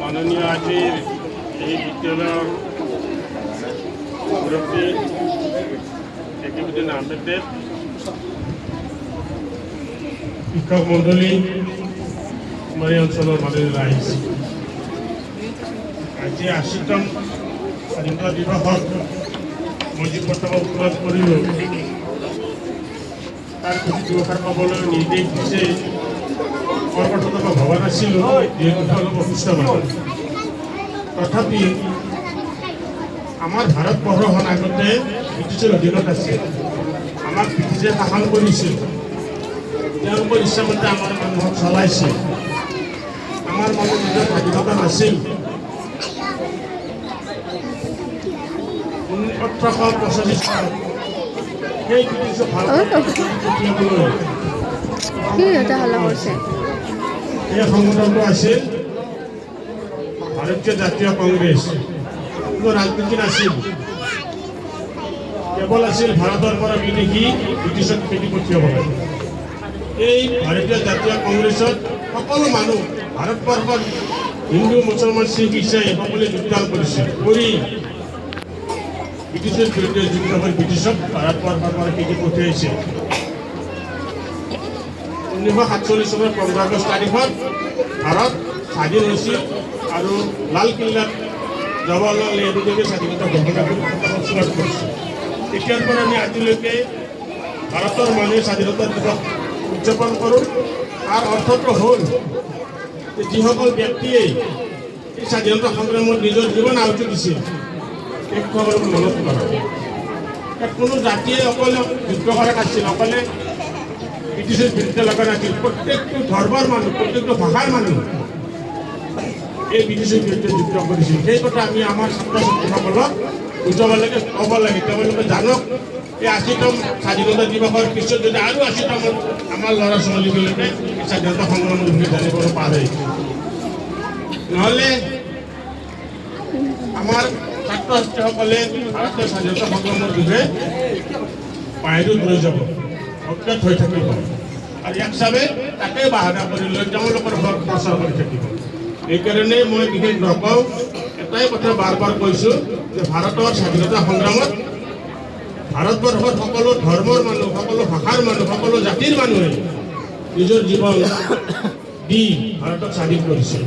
মাননীয় আজিৰ এই বিদ্যালয়ৰ মুৰব্বী একিবুদ্দিন আহমেদে শিক্ষক মণ্ডলী আমাৰ এই অঞ্চলৰ মাননীয় ৰাইজ আজি ৮০তম স্বাধীনতা দিৱসত মই যি পতাকা উত্তোলন কৰিলোঁ তাৰ প্ৰতি দুআষাৰ ক'বলৈ নিৰ্দেশ দিছে। মই প্ৰথমতে মই ভবা নাছিলোঁ, যিহেতু অলপ অসুস্থ মানুহ। তথাপি আমাৰ ভাৰতবৰ্ষখন আগতে ব্ৰিটিছৰ অধীনত আছিল। আমাক ব্ৰিটিছে শাসন কৰিছিল, তেওঁলোকৰ ইচ্ছামতে আমাৰ মানুহক চলাইছিল। আমাৰ মানুহ নিজৰ স্বাধীনতা নাছিল। ১৮৮৫ চনত সেই ব্ৰিটিছৰ এই সংগঠনটো আছিল ভাৰতীয় জাতীয় কংগ্ৰেছ। কোনো ৰাজনীতি নাছিল, কেৱল আছিল ভাৰতৰ পৰা বিদেশী ব্ৰিটিছক খেদি পঠিয়াব লাগে। এই ভাৰতীয় জাতীয় কংগ্ৰেছত সকলো মানুহ ভাৰতবৰ্ষৰ হিন্দু, মুছলমান, শিখ, ইছাই সকলোৱে যোগদান কৰিছিল। কৰি ব্ৰিটিছৰ বিৰুদ্ধে যুদ্ধ কৰি ব্ৰিটিছক ভাৰতবৰ্ষৰ পৰা খেদি পঠিয়াইছিল। ১৯৪৭ চনৰ ১৫ আগষ্ট তাৰিখত ভাৰত স্বাধীন হৈছিল আৰু লালকিল্লাত জৱাহৰলাল নেহৰুদেৱে স্বাধীনতা ঘোষণা কৰি উৎসৱ কৰিছিল। তেতিয়াৰ পৰা আমি আজিলৈকে ভাৰতৰ মানুহে স্বাধীনতা দিৱস উদযাপন কৰোঁ। তাৰ অৰ্থটো হ'ল যে যিসকল ব্যক্তিয়ে এই স্বাধীনতা সংগ্ৰামত নিজৰ জীৱন আহুতি দিছিল সেইসকলক মনত পেলাব। কোনো জাতিয়ে অকলে যুদ্ধ কৰা নাছিল, অকলে ব্ৰিটিছৰ বিৰুদ্ধে লগা নাছিল। প্ৰত্যেকটো ধৰ্মৰ মানুহ, প্ৰত্যেকটো ভাষাৰ মানুহ এই ব্ৰিটিছৰ বিৰুদ্ধে যুদ্ধ কৰিছিল। সেই কথা আমি আমাৰ ছাত্ৰ ছাত্ৰীসকলক বুজাব লাগে, ক'ব লাগে। তেওঁলোকে জানক এই ৮০তম স্বাধীনতা দিৱসৰ পিছত যদি আৰু ৮০তম আমাৰ ল'ৰা ছোৱালীবিলাকে স্বাধীনতা সংগ্ৰামৰ বিষয়ে জানিব পাৰে, নহ'লে আমাৰ ছাত্ৰ ছাত্ৰীসকলে ভাৰতীয় স্বাধীনতা সংগ্ৰামৰ বিষয়ে বাহিৰত লৈ যাব, অজ্ঞাত হৈ থাকিব আৰু একচাবে তাকে বাহানা কৰি লৈ তেওঁলোকৰ ঘৰত প্ৰচাৰ কৰি থাকিব। এইকাৰণে মই বিশেষ নকওঁ, এটাই কথা বাৰ বাৰ কৈছোঁ যে ভাৰতৰ স্বাধীনতা সংগ্ৰামত ভাৰতবৰ্ষৰ সকলো ধৰ্মৰ মানুহ, সকলো ভাষাৰ মানুহ, সকলো জাতিৰ মানুহে নিজৰ জীৱন দি ভাৰতক স্বাধীন কৰিছিল।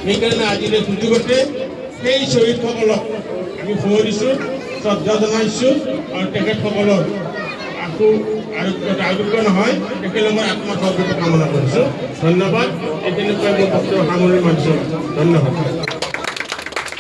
সেইকাৰণে আজিৰ এই সুযোগতে সেই শ্বহীদসকলক আমি সোঁৱৰিছোঁ, শ্ৰদ্ধা জনাইছোঁ আৰু তেখেতসকলৰ আৰোগ্য নহয়, তেখেতলোকৰ আত্মসদ্গতি কামনা কৰিছোঁ। ধন্যবাদ। এইখিনি কৈ মোৰ বক্তব্য সামৰণি মাৰিছোঁ। ধন্যবাদ।